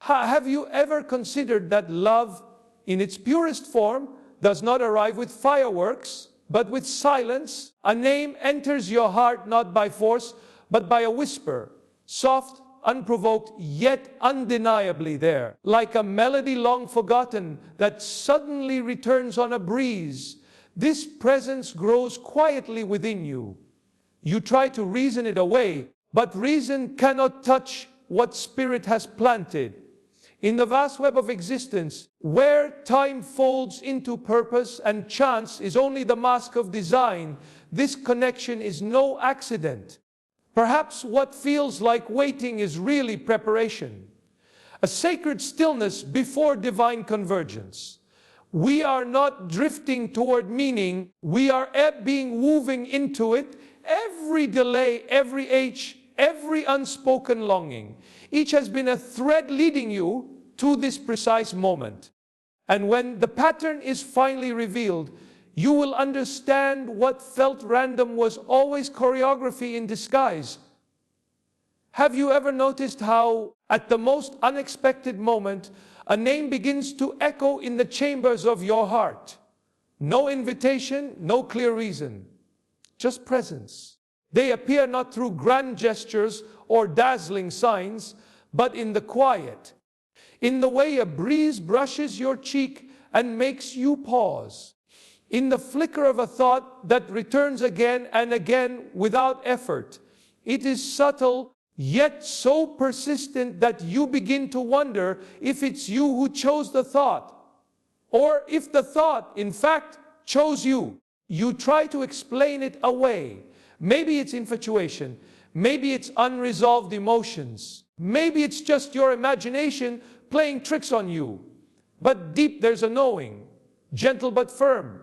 Have you ever considered that love, in its purest form, does not arrive with fireworks, but with silence? A name enters your heart not by force, but by a whisper, soft, unprovoked, yet undeniably there, like a melody long forgotten that suddenly returns on a breeze. This presence grows quietly within you. You try to reason it away, but reason cannot touch what spirit has planted. In the vast web of existence, where time folds into purpose and chance is only the mask of design, this connection is no accident. Perhaps what feels like waiting is really preparation, a sacred stillness before divine convergence. We are not drifting toward meaning, we are being woven into it. Every delay, every age, every unspoken longing, each has been a thread leading you to this precise moment. And when the pattern is finally revealed, you will understand what felt random was always choreography in disguise. Have you ever noticed how, at the most unexpected moment, a name begins to echo in the chambers of your heart? No invitation, no clear reason, just presence. They appear not through grand gestures or dazzling signs, but in the quiet, in the way a breeze brushes your cheek and makes you pause, in the flicker of a thought that returns again and again without effort. It is subtle, yet so persistent that you begin to wonder if it's you who chose the thought, or if the thought, in fact, chose you. You try to explain it away. Maybe it's infatuation, maybe it's unresolved emotions, maybe it's just your imagination playing tricks on you. But deep there's a knowing, gentle but firm.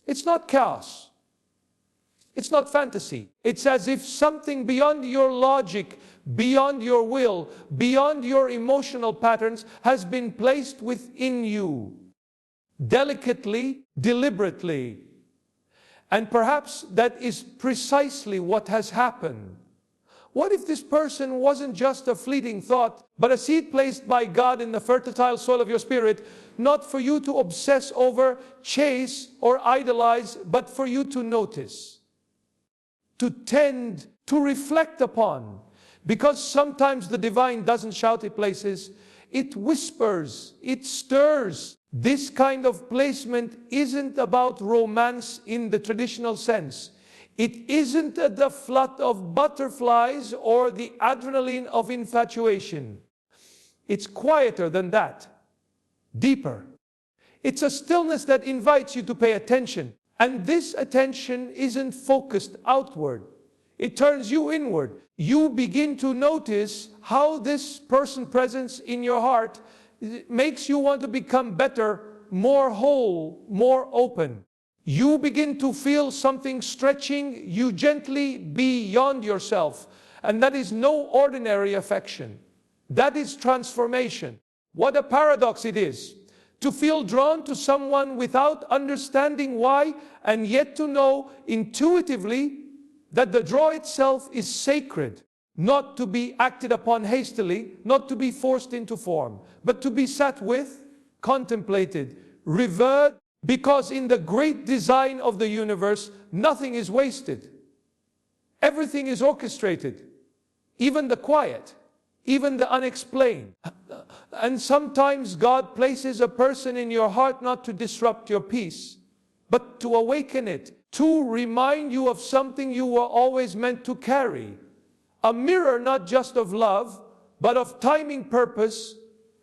It's not chaos. It's not fantasy. It's as if something beyond your logic, beyond your will, beyond your emotional patterns has been placed within you. Delicately, deliberately. And perhaps that is precisely what has happened. What if this person wasn't just a fleeting thought, but a seed placed by God in the fertile soil of your spirit, not for you to obsess over, chase, or idolize, but for you to notice, to tend, to reflect upon? Because sometimes the divine doesn't shout at places, it whispers, it stirs. This kind of placement isn't about romance in the traditional sense. It isn't the flutter of butterflies or the adrenaline of infatuation. It's quieter than that, deeper. It's a stillness that invites you to pay attention. And this attention isn't focused outward. It turns you inward. You begin to notice how this person's presence in your heart makes you want to become better, more whole, more open. You begin to feel something stretching you gently beyond yourself. And that is no ordinary affection. That is transformation. What a paradox it is to feel drawn to someone without understanding why, and yet to know intuitively that the draw itself is sacred, not to be acted upon hastily, not to be forced into form, but to be sat with, contemplated, revered, because in the great design of the universe, nothing is wasted. Everything is orchestrated, even the quiet, even the unexplained. And sometimes God places a person in your heart not to disrupt your peace, but to awaken it, to remind you of something you were always meant to carry. A mirror not just of love, but of timing, purpose,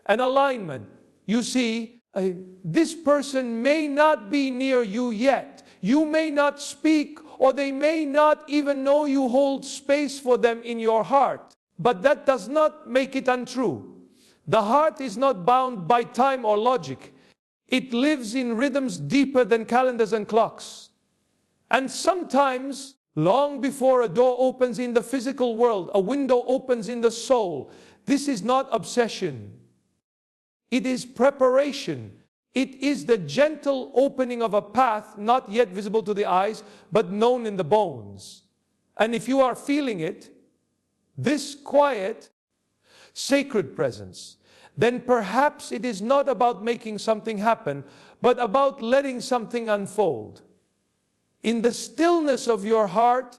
and alignment. You see, this person may not be near you yet. You may not speak, or they may not even know you hold space for them in your heart. But that does not make it untrue. The heart is not bound by time or logic. It lives in rhythms deeper than calendars and clocks. And sometimes, long before a door opens in the physical world, a window opens in the soul. This is not obsession. It is preparation. It is the gentle opening of a path not yet visible to the eyes, but known in the bones. And if you are feeling it, this quiet, sacred presence, then perhaps it is not about making something happen, but about letting something unfold. In the stillness of your heart,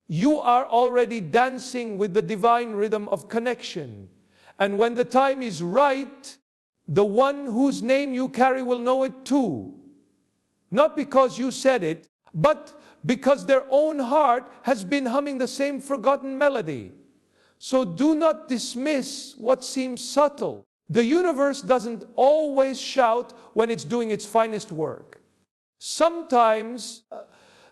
you are already dancing with the divine rhythm of connection. And when the time is right, the one whose name you carry will know it too. Not because you said it, but because their own heart has been humming the same forgotten melody. So do not dismiss what seems subtle. The universe doesn't always shout when it's doing its finest work. Sometimes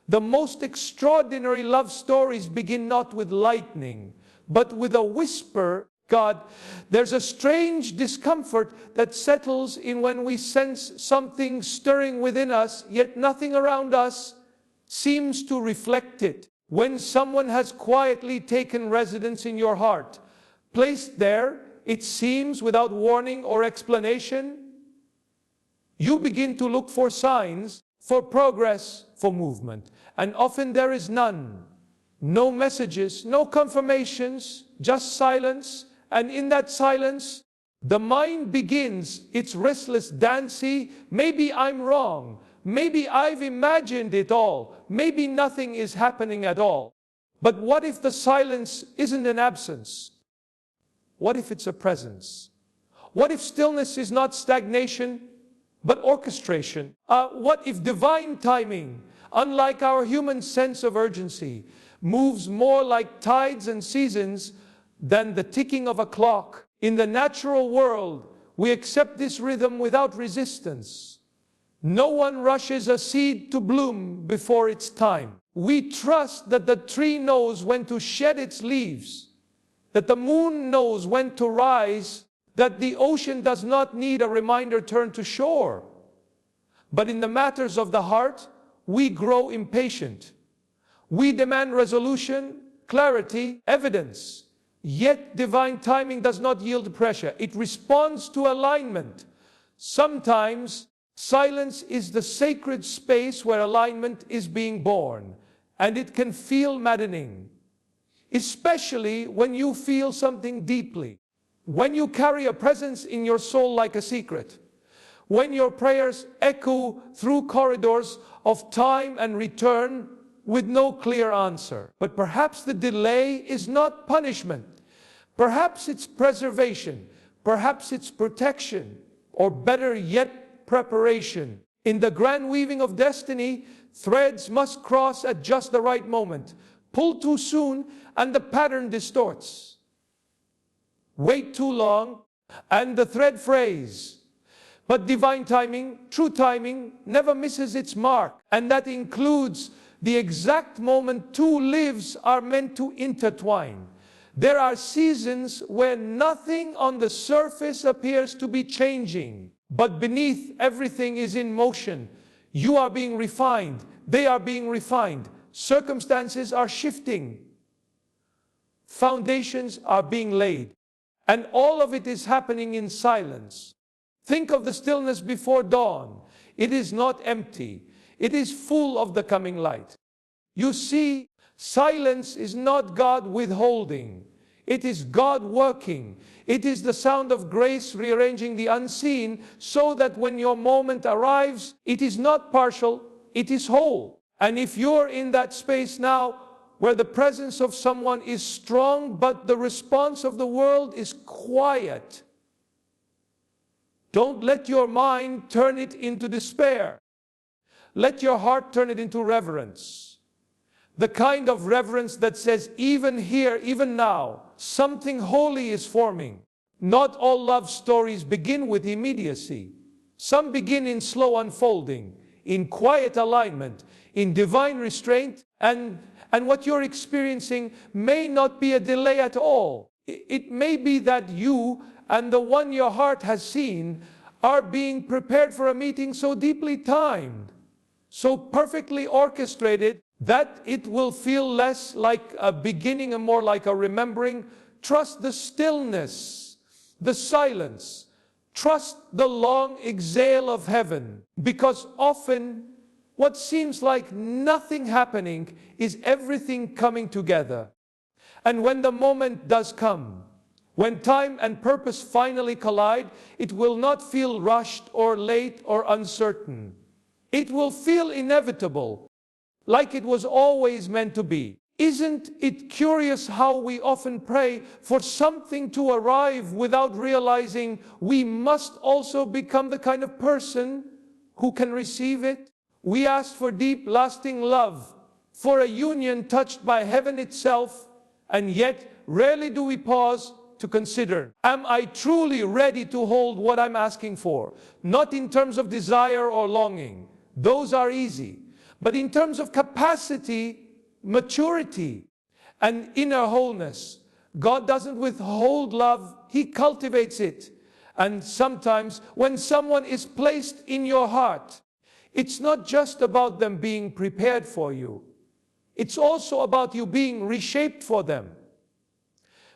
the most extraordinary love stories begin not with lightning, but with a whisper. God, there's a strange discomfort that settles in when we sense something stirring within us, yet nothing around us seems to reflect it. When someone has quietly taken residence in your heart, placed there, it seems, without warning or explanation, you begin to look for signs, for progress, for movement. And often there is none. No messages, no confirmations, just silence. And in that silence, the mind begins its restless dancing. Maybe I'm wrong. Maybe I've imagined it all. Maybe nothing is happening at all. But what if the silence isn't an absence? What if it's a presence? What if stillness is not stagnation, but orchestration? What if divine timing, unlike our human sense of urgency, moves more like tides and seasons than the ticking of a clock? In the natural world, we accept this rhythm without resistance. No one rushes a seed to bloom before its time. We trust that the tree knows when to shed its leaves, that the moon knows when to rise, that the ocean does not need a reminder turn to shore. But in the matters of the heart, we grow impatient. We demand resolution, clarity, evidence. Yet divine timing does not yield pressure. It responds to alignment. Sometimes silence is the sacred space where alignment is being born, and it can feel maddening, especially when you feel something deeply, when you carry a presence in your soul like a secret, when your prayers echo through corridors of time and return with no clear answer. But perhaps the delay is not punishment. Perhaps it's preservation. Perhaps it's protection. Or better yet, preparation. In the grand weaving of destiny, threads must cross at just the right moment. Pull too soon and the pattern distorts. Wait too long and the thread frays. But divine timing, true timing, never misses its mark. And that includes the exact moment two lives are meant to intertwine. There are seasons where nothing on the surface appears to be changing, but beneath everything is in motion. You are being refined. They are being refined. Circumstances are shifting. Foundations are being laid. And all of it is happening in silence. Think of the stillness before dawn. It is not empty. It is full of the coming light. You see, silence is not God withholding. It is God working. It is the sound of grace rearranging the unseen so that when your moment arrives, it is not partial, it is whole. And if you're in that space now where the presence of someone is strong but the response of the world is quiet, don't let your mind turn it into despair. Let your heart turn it into reverence. The kind of reverence that says, even here, even now, something holy is forming. Not all love stories begin with immediacy. Some begin in slow unfolding, in quiet alignment, in divine restraint, and what you're experiencing may not be a delay at all. It may be that you and the one your heart has seen are being prepared for a meeting so deeply timed, so perfectly orchestrated, that it will feel less like a beginning and more like a remembering. Trust the stillness, the silence. Trust the long exhale of heaven, because often what seems like nothing happening is everything coming together. And when the moment does come, When time and purpose finally collide, it will not feel rushed or late or uncertain. It will feel inevitable, like it was always meant to be. Isn't it curious how we often pray for something to arrive without realizing we must also become the kind of person who can receive it? We ask for deep, lasting love, for a union touched by heaven itself, and yet rarely do we pause to consider, am I truly ready to hold what I'm asking for? Not in terms of desire or longing. Those are easy. But in terms of capacity, maturity, and inner wholeness. God doesn't withhold love, He cultivates it. And sometimes when someone is placed in your heart, it's not just about them being prepared for you. It's also about you being reshaped for them.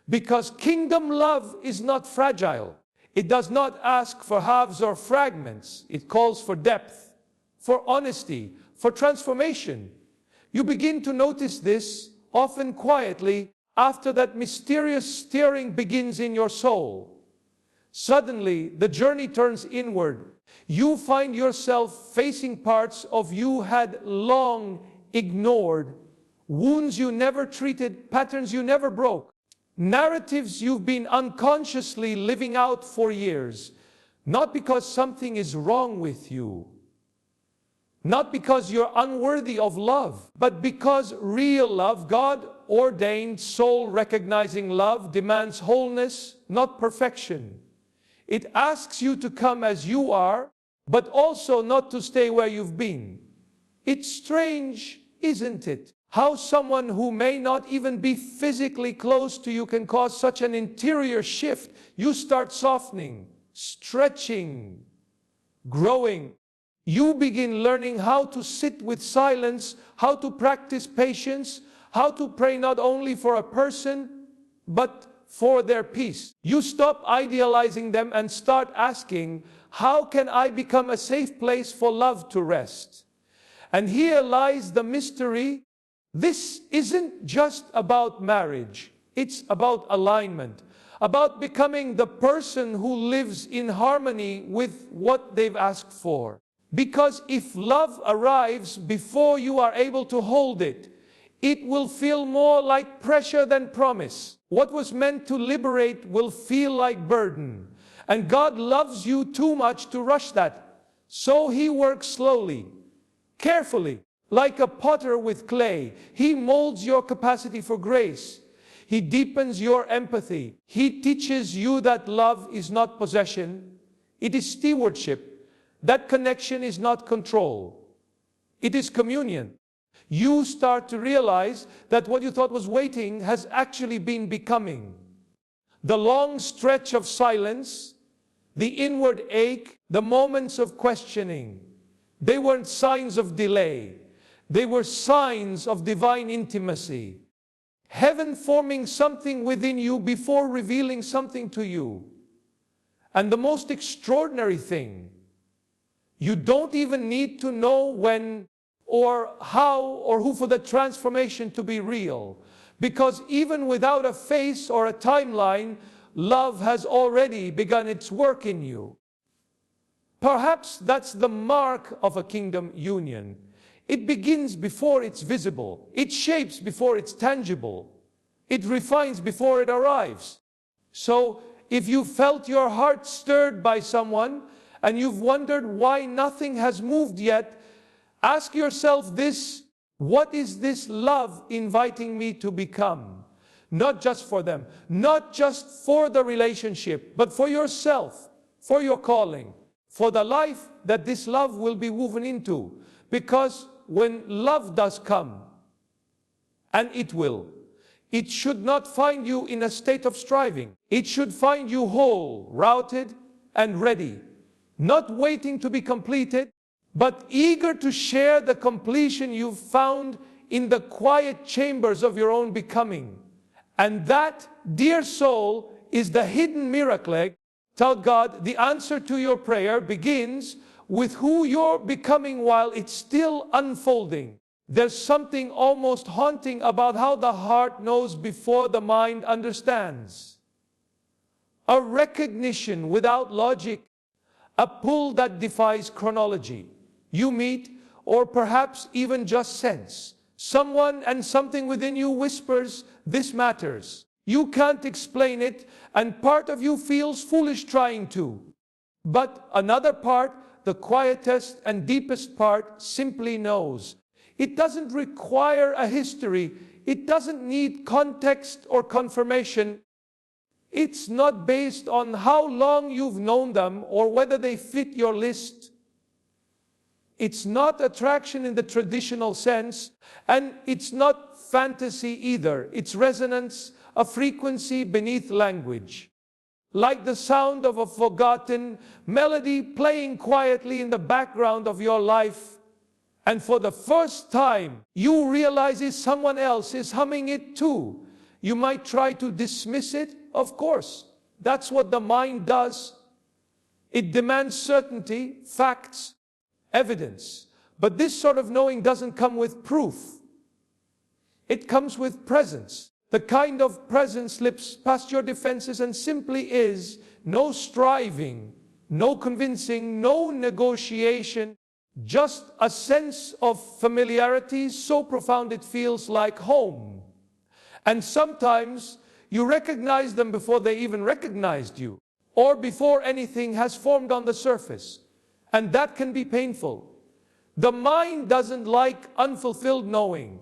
Because kingdom love is not fragile. It does not ask for halves or fragments. It calls for depth, for honesty, for transformation. You begin to notice this, often quietly, after that mysterious stirring begins in your soul. Suddenly, the journey turns inward. You find yourself facing parts of you had long ignored, wounds you never treated, patterns you never broke, narratives you've been unconsciously living out for years, not because something is wrong with you, not because you're unworthy of love, but because real love, God-ordained, soul-recognizing love, demands wholeness, not perfection. It asks you to come as you are, but also not to stay where you've been. It's strange, isn't it? How someone who may not even be physically close to you can cause such an interior shift. You start softening, stretching, growing. You begin learning how to sit with silence, how to practice patience, how to pray not only for a person, but for their peace. You stop idealizing them and start asking, how can I become a safe place for love to rest? And here lies the mystery. This isn't just about marriage. It's about alignment, about becoming the person who lives in harmony with what they've asked for. Because if love arrives before you are able to hold it, it will feel more like pressure than promise. What was meant to liberate will feel like burden. And God loves you too much to rush that. So He works slowly, carefully, like a potter with clay. He molds your capacity for grace. He deepens your empathy. He teaches you that love is not possession, it is stewardship. That connection is not control, it is communion. You start to realize that what you thought was waiting has actually been becoming. The long stretch of silence, the inward ache, the moments of questioning, they weren't signs of delay. They were signs of divine intimacy. Heaven forming something within you before revealing something to you. And the most extraordinary thing, you don't even need to know when or how or who for the transformation to be real. Because even without a face or a timeline, love has already begun its work in you. Perhaps that's the mark of a kingdom union. It begins before it's visible. It shapes before it's tangible. It refines before it arrives. So, if you felt your heart stirred by someone and you've wondered why nothing has moved yet, ask yourself this: what is this love inviting me to become? Not just for them, not just for the relationship, but for yourself, for your calling, for the life that this love will be woven into. Because when love does come, and it will, it should not find you in a state of striving. It should find you whole, routed, and ready. Not waiting to be completed, but eager to share the completion you've found in the quiet chambers of your own becoming. And that, dear soul, is the hidden miracle. Tell God, the answer to your prayer begins with who you're becoming while it's still unfolding. There's something almost haunting about how the heart knows before the mind understands. a recognition without logic, a pull that defies chronology. You meet, or perhaps even just sense, someone and something within you whispers, "This matters." You can't explain it, and part of you feels foolish trying to. But another part, the quietest and deepest part, simply knows. It doesn't require a history. It doesn't need context or confirmation. It's not based on how long you've known them or whether they fit your list. It's not attraction in the traditional sense, and it's not fantasy either. It's resonance, a frequency beneath language. Like the sound of a forgotten melody playing quietly in the background of your life, and for the first time you realize someone else is humming it too. You might try to dismiss it, of course. That's what the mind does. It demands certainty, facts, evidence. But this sort of knowing doesn't come with proof. It comes with presence. The kind of presence slips past your defenses and simply is. No striving, no convincing, no negotiation. Just a sense of familiarity so profound it feels like home. And sometimes you recognize them before they even recognized you, or before anything has formed on the surface. And that can be painful. The mind doesn't like unfulfilled knowing.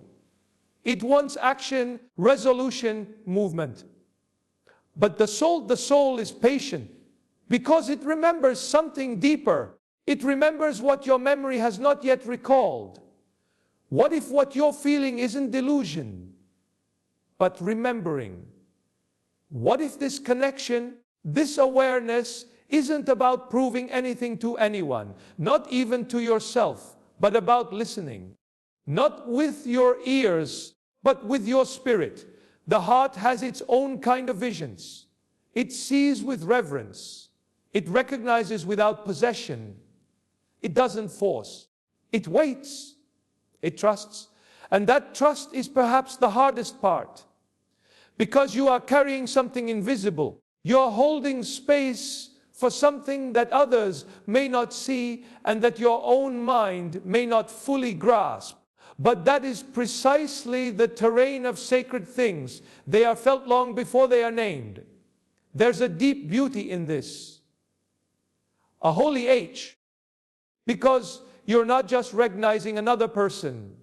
It wants action, resolution, movement. But the soul is patient because it remembers something deeper. It remembers what your memory has not yet recalled. What if what you're feeling isn't delusion, but remembering? What if this connection, this awareness, isn't about proving anything to anyone, not even to yourself, but about listening? Not with your ears, but with your spirit. The heart has its own kind of visions. It sees with reverence. It recognizes without possession. It doesn't force. It waits. It trusts. And that trust is perhaps the hardest part. Because you are carrying something invisible. You're holding space for something that others may not see and that your own mind may not fully grasp. But that is precisely the terrain of sacred things. They are felt long before they are named. There's a deep beauty in this. A holy H. Because you're not just recognizing another person.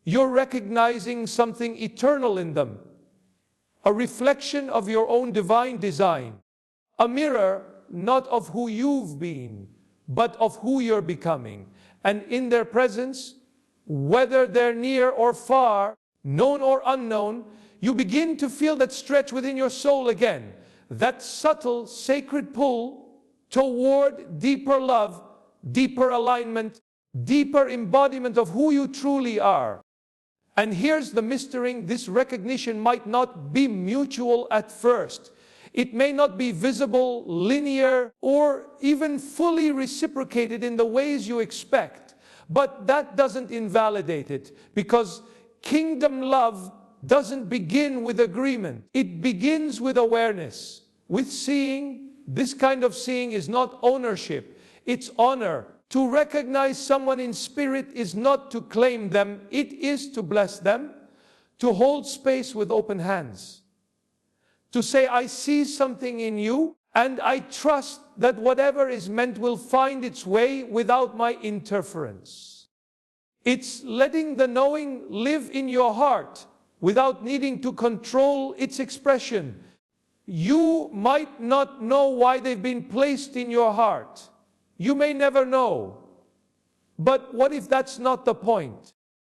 You're recognizing something eternal in them. A reflection of your own divine design. A mirror not of who you've been, but of who you're becoming. And in their presence, whether they're near or far, known or unknown, you begin to feel that stretch within your soul again. That subtle, sacred pull toward deeper love, deeper alignment, deeper embodiment of who you truly are. And here's the mystery: this recognition might not be mutual at first. It may not be visible, linear, or even fully reciprocated in the ways you expect. But that doesn't invalidate it, because kingdom love doesn't begin with agreement. It begins with awareness, with seeing. This kind of seeing is not ownership, it's honor. To recognize someone in spirit is not to claim them, it is to bless them, to hold space with open hands. To say, I see something in you, and I trust that whatever is meant will find its way without my interference. It's letting the knowing live in your heart without needing to control its expression. You might not know why they've been placed in your heart. You may never know. But what if that's not the point?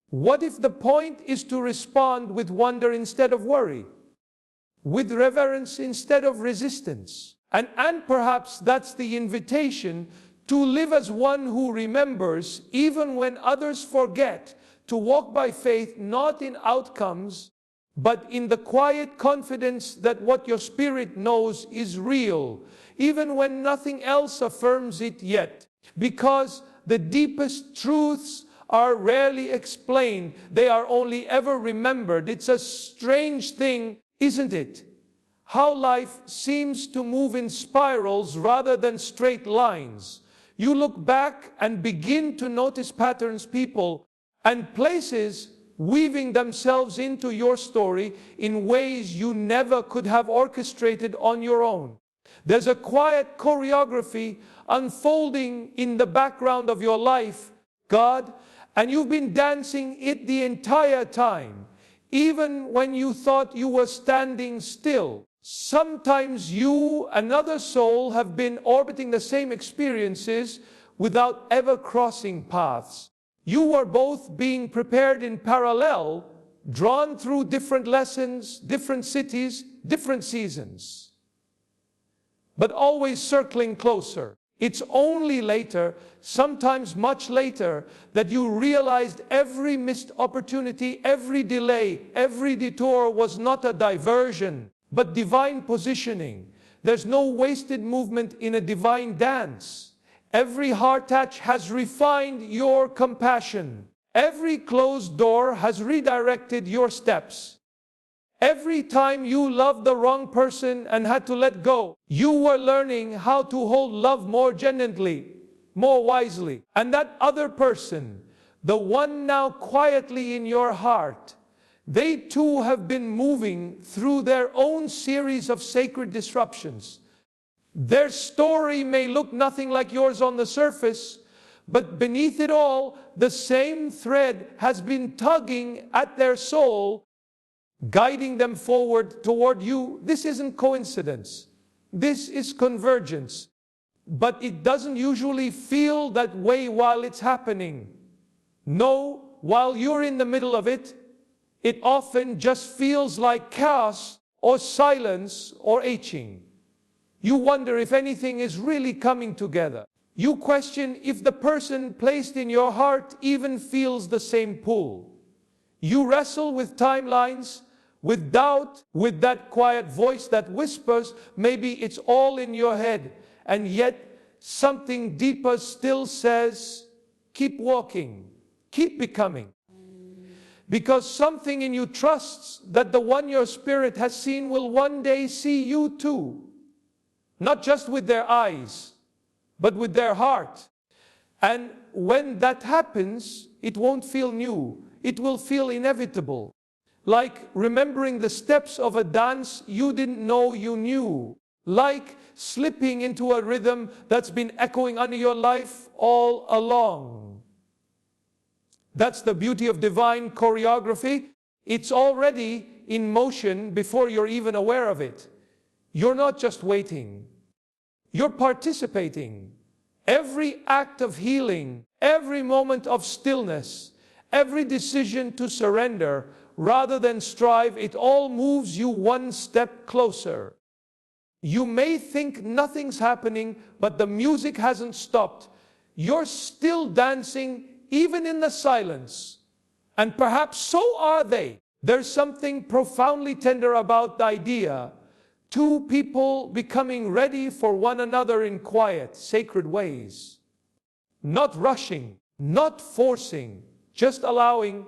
What if the point is to respond with wonder instead of worry? With reverence instead of resistance? And perhaps that's the invitation to live as one who remembers, even when others forget, to walk by faith, not in outcomes, but in the quiet confidence that what your spirit knows is real, even when nothing else affirms it yet. Because the deepest truths are rarely explained, they are only ever remembered. It's a strange thing, isn't it? how life seems to move in spirals rather than straight lines. You look back and begin to notice patterns, people, and places weaving themselves into your story in ways you never could have orchestrated on your own. There's a quiet choreography unfolding in the background of your life, God, and you've been dancing it the entire time, even when you thought you were standing still. Sometimes you, another soul, have been orbiting the same experiences without ever crossing paths. You were both being prepared in parallel, drawn through different lessons, different cities, different seasons, but always circling closer. It's only later, sometimes much later, that you realized every missed opportunity, every delay, every detour was not a diversion, but divine positioning. There's no wasted movement in a divine dance. Every heart touch has refined your compassion. Every closed door has redirected your steps. Every time you loved the wrong person and had to let go, you were learning how to hold love more gently, more wisely. And that other person, the one now quietly in your heart, they too have been moving through their own series of sacred disruptions. Their story may look nothing like yours on the surface, but beneath it all, the same thread has been tugging at their soul, guiding them forward toward you. This isn't coincidence. This is convergence. But it doesn't usually feel that way while it's happening. No, while you're in the middle of it, it often just feels like chaos or silence or aching. You wonder if anything is really coming together. You question if the person placed in your heart even feels the same pull. You wrestle with timelines, with doubt, with that quiet voice that whispers, maybe it's all in your head, and yet something deeper still says, keep walking, keep becoming. Because something in you trusts that the one your spirit has seen will one day see you too. Not just with their eyes, but with their heart. And when that happens, it won't feel new. It will feel inevitable. Like remembering the steps of a dance you didn't know you knew. Like slipping into a rhythm that's been echoing under your life all along. That's the beauty of divine choreography. It's already in motion before you're even aware of it. You're not just waiting. You're participating. Every act of healing, every moment of stillness, every decision to surrender rather than strive, it all moves you one step closer. You may think nothing's happening, but the music hasn't stopped. You're still dancing even in the silence. And perhaps so are they. There's something profoundly tender about the idea. Two people becoming ready for one another in quiet, sacred ways. Not rushing, not forcing, just allowing,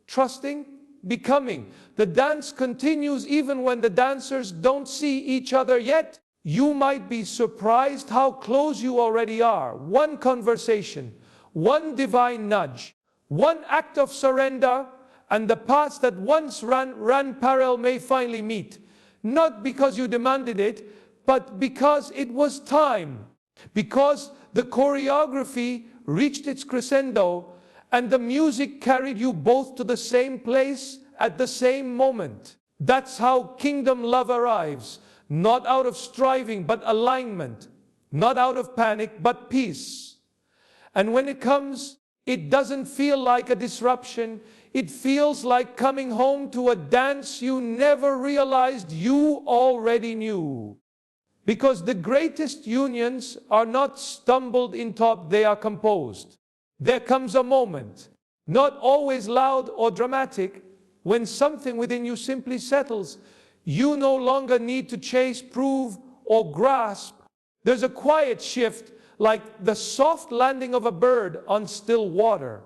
trusting, becoming. The dance continues even when the dancers don't see each other yet. You might be surprised how close you already are. One conversation, one divine nudge, one act of surrender, and the paths that once ran parallel may finally meet. Not because you demanded it, but because it was time. Because the choreography reached its crescendo, and the music carried you both to the same place at the same moment. That's how kingdom love arrives. Not out of striving, but alignment. Not out of panic, but peace. And when it comes, it doesn't feel like a disruption. It feels like coming home to a dance you never realized you already knew. Because the greatest unions are not stumbled in thought, they are composed. There comes a moment, not always loud or dramatic, when something within you simply settles. You no longer need to chase, prove, or grasp. There's a quiet shift, like the soft landing of a bird on still water.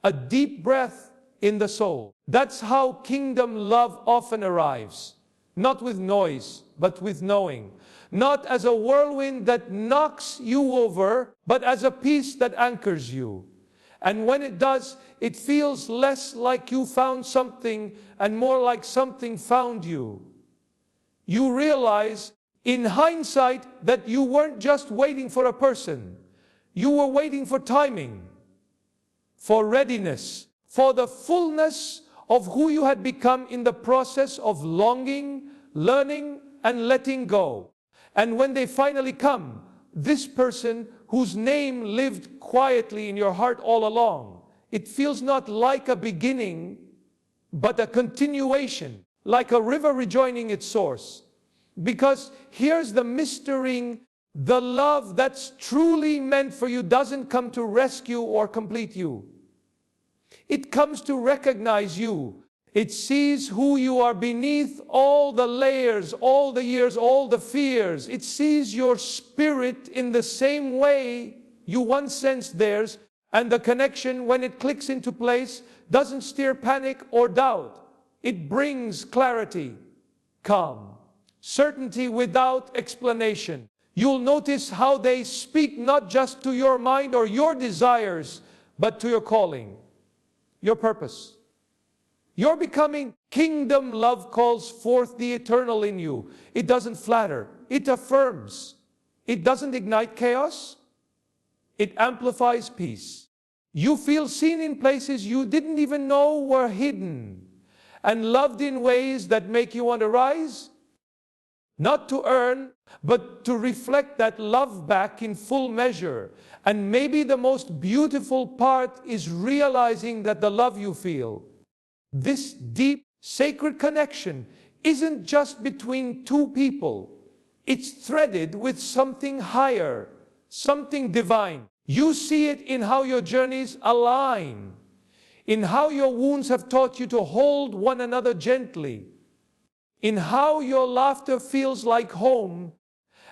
A deep breath in the soul. That's how kingdom love often arrives. Not with noise, but with knowing. Not as a whirlwind that knocks you over, but as a peace that anchors you. And when it does, it feels less like you found something and more like something found you. You realize, in hindsight, that you weren't just waiting for a person. You were waiting for timing, for readiness, for the fullness of who you had become in the process of longing, learning, and letting go. And when they finally come, this person whose name lived quietly in your heart all along, it feels not like a beginning, but a continuation, like a river rejoining its source. Because here's the mystery: the love that's truly meant for you doesn't come to rescue or complete you. It comes to recognize you. It sees who you are beneath all the layers, all the years, all the fears. It sees your spirit in the same way you once sensed theirs, and the connection, when it clicks into place, doesn't stir panic or doubt. It brings clarity, calm, certainty without explanation. You'll notice how they speak not just to your mind or your desires, but to your calling, your purpose. Your becoming. Kingdom love calls forth the eternal in you. It doesn't flatter, it affirms. It doesn't ignite chaos, it amplifies peace. You feel seen in places you didn't even know were hidden, and loved in ways that make you want to rise. Not to earn, but to reflect that love back in full measure. And maybe the most beautiful part is realizing that the love you feel, this deep, sacred connection, isn't just between two people. It's threaded with something higher, something divine. You see it in how your journeys align, in how your wounds have taught you to hold one another gently, in how your laughter feels like home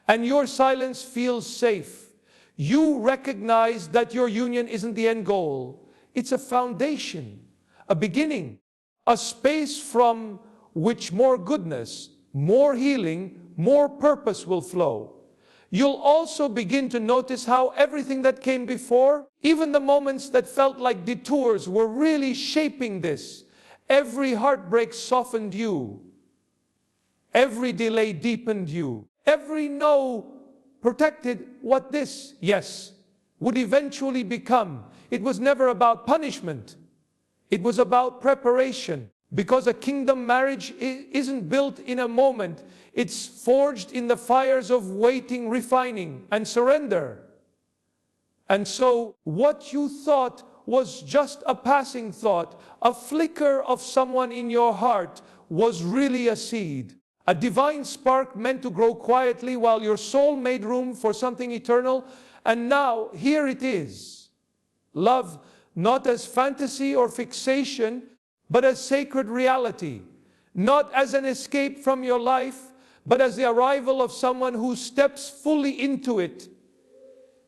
and your silence feels safe. You recognize that your union isn't the end goal. It's a foundation, a beginning, a space from which more goodness, more healing, more purpose will flow. You'll also begin to notice how everything that came before, even the moments that felt like detours, were really shaping this. Every heartbreak softened you. Every delay deepened you. Every no protected what this, yes, would eventually become. It was never about punishment. It was about preparation. Because a kingdom marriage isn't built in a moment. It's forged in the fires of waiting, refining, and surrender. And so what you thought was just a passing thought, a flicker of someone in your heart, was really a seed. A divine spark meant to grow quietly while your soul made room for something eternal. And now, here it is. Love, not as fantasy or fixation, but as sacred reality. Not as an escape from your life, but as the arrival of someone who steps fully into it.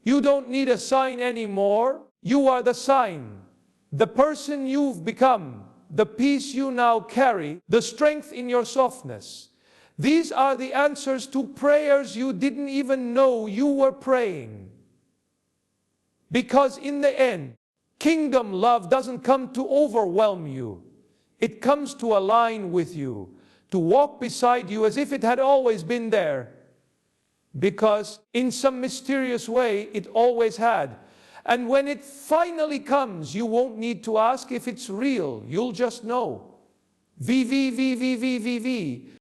You don't need a sign anymore. You are the sign. The person you've become, the peace you now carry, the strength in your softness. These are the answers to prayers you didn't even know you were praying. Because in the end, kingdom love doesn't come to overwhelm you. It comes to align with you, to walk beside you as if it had always been there. Because in some mysterious way, it always had. And when it finally comes, you won't need to ask if it's real. You'll just know. V.